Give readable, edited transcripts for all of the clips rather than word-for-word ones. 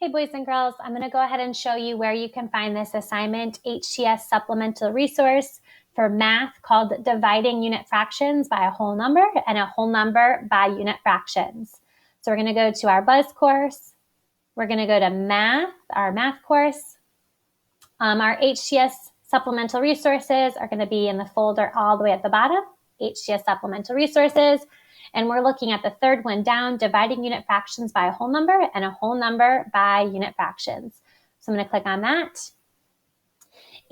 Hey boys and girls, I'm going to go ahead and show you where you can find this assignment HCS supplemental resource for math called Dividing Unit Fractions by a Whole Number and a Whole Number by Unit Fractions. So we're going to go to our Buzz course. We're going to go to math, our math course. Our HCS supplemental resources are going to be in the folder all the way at the bottom, HCS supplemental resources. And we're looking at the third one down, dividing unit fractions by a whole number and a whole number by unit fractions. So I'm going to click on that.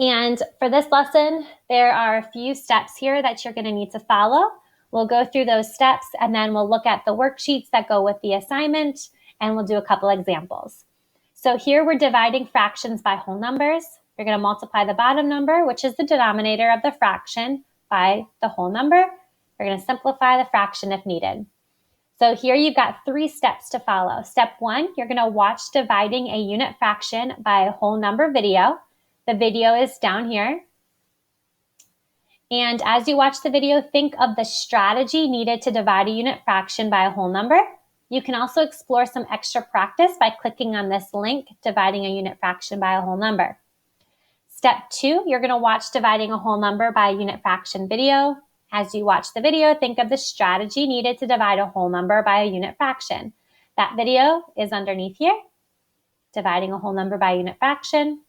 And for this lesson, there are a few steps here that you're going to need to follow. We'll go through those steps and then we'll look at the worksheets that go with the assignment and we'll do a couple examples. So here we're dividing fractions by whole numbers. You're going to multiply the bottom number, which is the denominator of the fraction, by the whole number. You're going to simplify the fraction if needed. So here you've got 3 steps to follow. Step 1, you're going to watch dividing a unit fraction by a whole number video. The video is down here. And as you watch the video, think of the strategy needed to divide a unit fraction by a whole number. You can also explore some extra practice by clicking on this link, dividing a unit fraction by a whole number. Step 2, you're going to watch dividing a whole number by a unit fraction video. As you watch the video, think of the strategy needed to divide a whole number by a unit fraction. That video is underneath here, dividing a whole number by a unit fraction.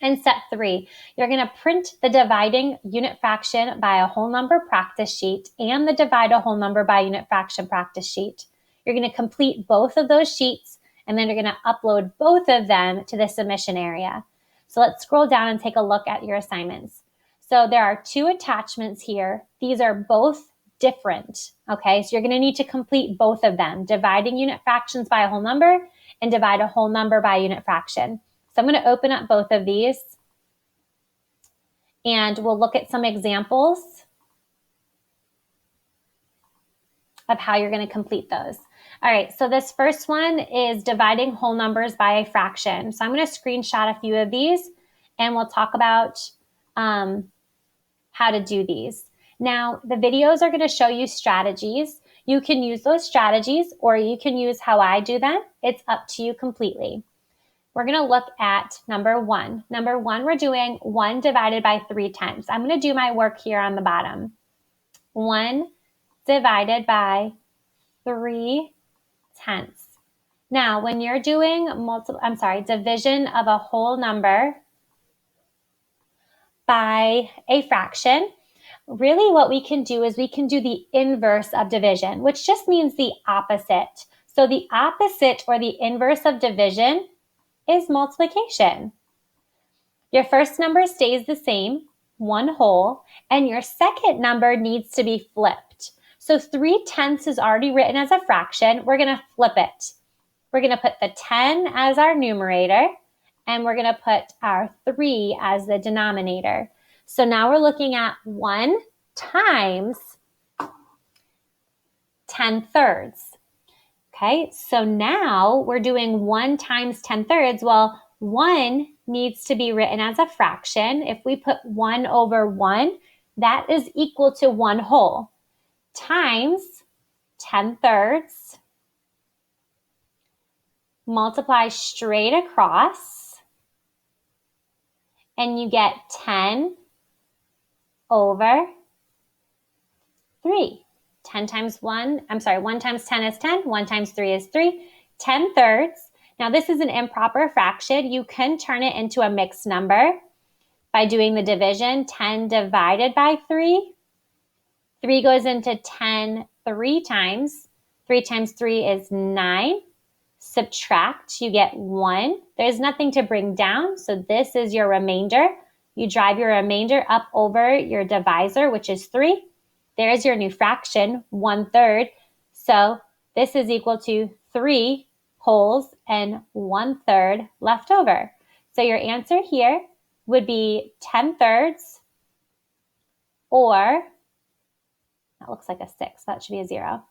And step 3, you're going to print the dividing unit fraction by a whole number practice sheet and the divide a whole number by unit fraction practice sheet. You're going to complete both of those sheets and then you're going to upload both of them to the submission area. So let's scroll down and take a look at your assignments. So there are 2 attachments here. These are both different, okay? So you're going to need to complete both of them, dividing unit fractions by a whole number and divide a whole number by a unit fraction. So I'm going to open up both of these and we'll look at some examples of how you're going to complete those. All right, so this first one is dividing whole numbers by a fraction. So I'm going to screenshot a few of these and we'll talk about how to do these. Now, the videos are going to show you strategies. You can use those strategies or you can use how I do them. It's up to you completely. We're going to look at number 1. Number 1, we're doing 1 divided by 3/10. I'm going to do my work here on the bottom. 1 divided by 3/10. Now, when you're doing division of a whole number by a fraction, really what we can do is we can do the inverse of division, which just means the opposite. So the opposite or the inverse of division is multiplication. Your first number stays the same, 1 whole, and your second number needs to be flipped. So 3/10 is already written as a fraction. We're going to flip it. We're going to put the 10 as our numerator, and we're going to put our 3 as the denominator. So now we're looking at 1 times 10/3. Okay, so now we're doing 1 times 10/3. Well, 1 needs to be written as a fraction. If we put 1 over 1, that is equal to 1 whole times 10/3. Multiply straight across and you get 10 over 3. 1 times 10 is 10, 1 times 3 is 3, 10/3. Now this is an improper fraction. You can turn it into a mixed number by doing the division. 10 divided by 3. 3 goes into 10 3 times. 3 times 3 is 9. Subtract, you get 1. There's nothing to bring down, so this is your remainder. You drive your remainder up over your divisor, which is 3. There's your new fraction, 1/3. So this is equal to 3 wholes and 1/3 left over. So your answer here would be 10/3, or that looks like a 6. That should be a 0,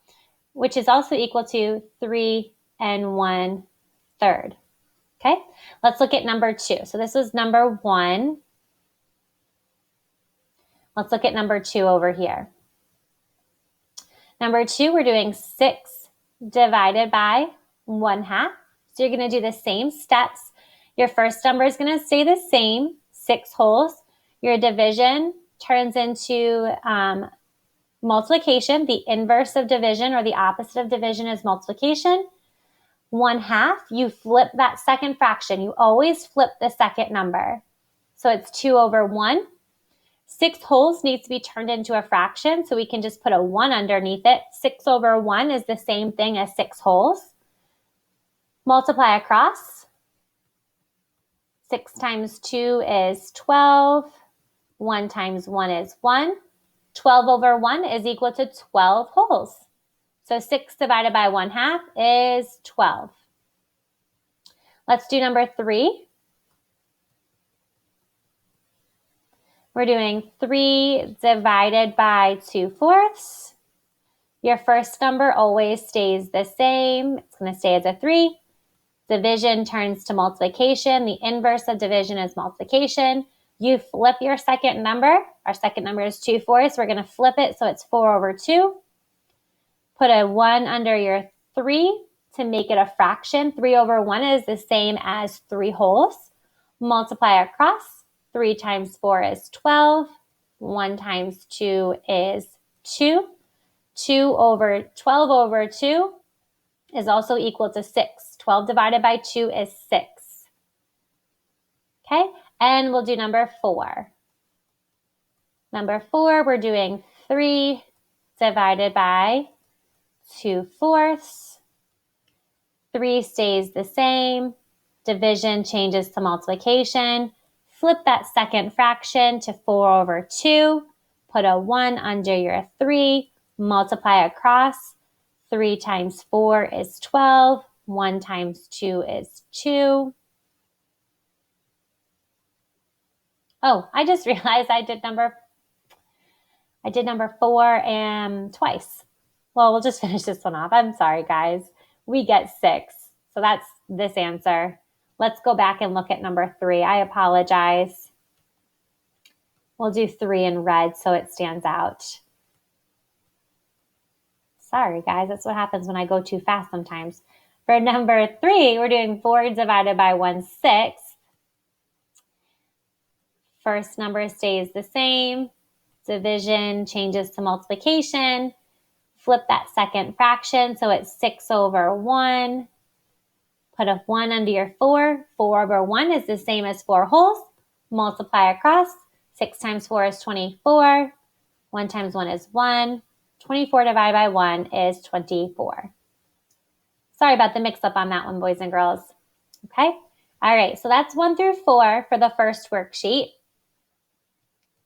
which is also equal to 3 and 1/3. Okay, let's look at number 2. So this was number 1. Let's look at number 2 over here. Number 2, we're doing 6 divided by 1/2. So you're going to do the same steps. Your first number is going to stay the same, 6 wholes. Your division turns into multiplication. The inverse of division or the opposite of division is multiplication. 1/2, you flip that second fraction. You always flip the second number. So it's 2/1. 6 wholes needs to be turned into a fraction, so we can just put a 1 underneath it. 6/1 is the same thing as 6 wholes. Multiply across. 6 times 2 is 12. 1 times 1 is 1. 12/1 is equal to 12 wholes. So 6 divided by 1/2 is 12. Let's do number 3. We're doing 3 divided by 2/4. Your first number always stays the same. It's going to stay as a 3. Division turns to multiplication. The inverse of division is multiplication. You flip your second number. Our second number is 2/4. We're going to flip it so it's 4/2. Put a 1 under your 3 to make it a fraction. 3/1 is the same as 3 wholes. Multiply across. 3 times 4 is 12. 1 times 2 is 2. 12/2 is also equal to 6. 12 divided by 2 is 6. Okay, and we'll do number 4. Number 4, we're doing 3 divided by 2/4. 3 stays the same. Division changes to multiplication. Flip that second fraction to 4/2. Put a 1 under your 3. Multiply across. 3 times 4 is 12. 1 times 2 is 2. Oh, I just realized I did number 4 and twice. Well, we'll just finish this one off. I'm sorry, guys. We get 6. So that's this answer. Let's go back and look at number 3. I apologize. We'll do 3 in red so it stands out. Sorry, guys. That's what happens when I go too fast sometimes. For number 3, we're doing 4 divided by 1/6. First number stays the same. Division changes to multiplication. Flip that second fraction so it's 6/1. Put a 1 under your 4. 4/1 is the same as 4 wholes. Multiply across. 6 times 4 is 24. 1 times 1 is 1. 24 divided by 1 is 24. Sorry about the mix-up on that one, boys and girls. Okay? All right, so that's 1 through 4 for the first worksheet.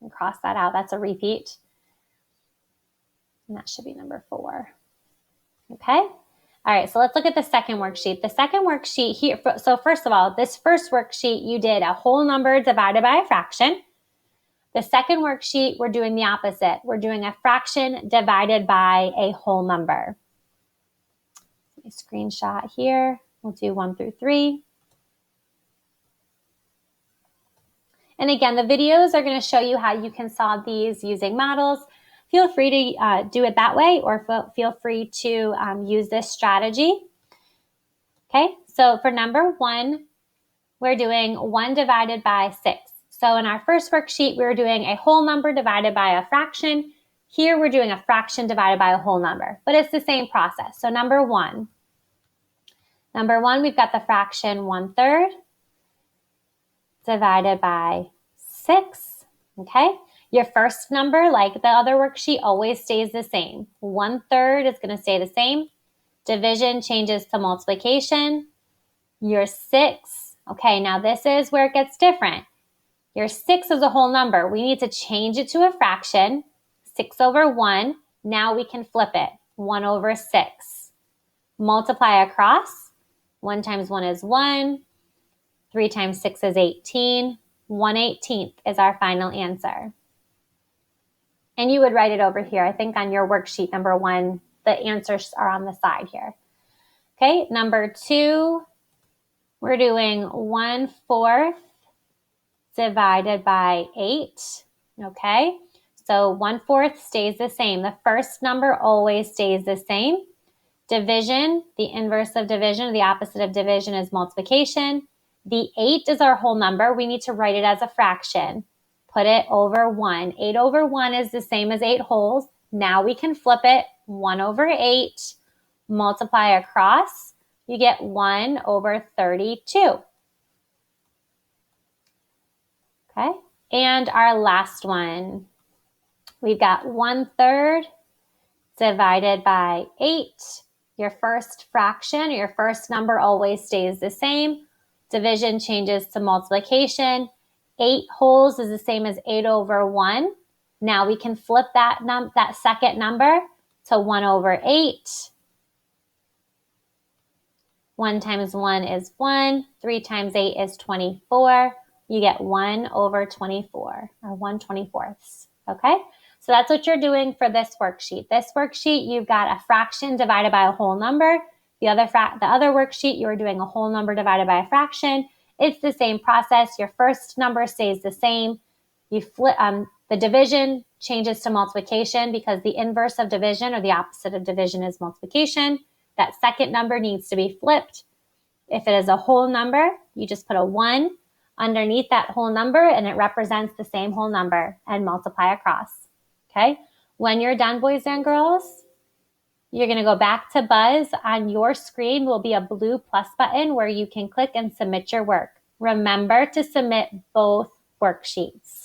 And cross that out. That's a repeat. And that should be number 4. Okay? All right, so let's look at the second worksheet. The second worksheet here, so first of all, this first worksheet, you did a whole number divided by a fraction. The second worksheet, we're doing the opposite. We're doing a fraction divided by a whole number. Let me screenshot here. We'll do 1 through 3. And again, the videos are going to show you how you can solve these using models. Feel free to do it that way, or feel free to use this strategy. Okay, so for number 1, we're doing 1 divided by 6. So in our first worksheet, we were doing a whole number divided by a fraction. Here we're doing a fraction divided by a whole number, but it's the same process. So number 1, we've got the fraction 1/3 divided by 6, okay? Your first number, like the other worksheet, always stays the same. 1/3 is going to stay the same. Division changes to multiplication. Your 6, okay, now this is where it gets different. Your 6 is a whole number. We need to change it to a fraction. 6/1. Now we can flip it. 1/6. Multiply across. 1 times 1 is 1. 3 times 6 is 18. 1/18 is our final answer. And you would write it over here. I think on your worksheet number 1, the answers are on the side here. Okay, number 2, we're doing 1/4 divided by 8. Okay, so 1/4 stays the same. The first number always stays the same. Division, the inverse of division, the opposite of division is multiplication. The 8 is our whole number. We need to write it as a fraction. Put it over 1. 8 over 1 is the same as 8 wholes. Now we can flip it. 1 over 8, multiply across. You get 1 over 32. Okay, and our last one. We've got 1/3 divided by 8. Your first fraction, your first number always stays the same. Division changes to multiplication. 8 wholes is the same as 8 over 1. Now we can flip that second number to 1 over 8. 1 times 1 is 1. 3 times 8 is 24. You get 1 over 24, or 1/24. Okay? So that's what you're doing for this worksheet. This worksheet, you've got a fraction divided by a whole number. The other worksheet, you're doing a whole number divided by a fraction. It's the same process. Your first number stays the same. You flip the division changes to multiplication because the inverse of division or the opposite of division is multiplication. That second number needs to be flipped. If it is a whole number, you just put a 1 underneath that whole number and it represents the same whole number and multiply across. Okay? When you're done, boys and girls, you're going to go back to Buzz. On your screen will be a blue plus button where you can click and submit your work. Remember to submit both worksheets.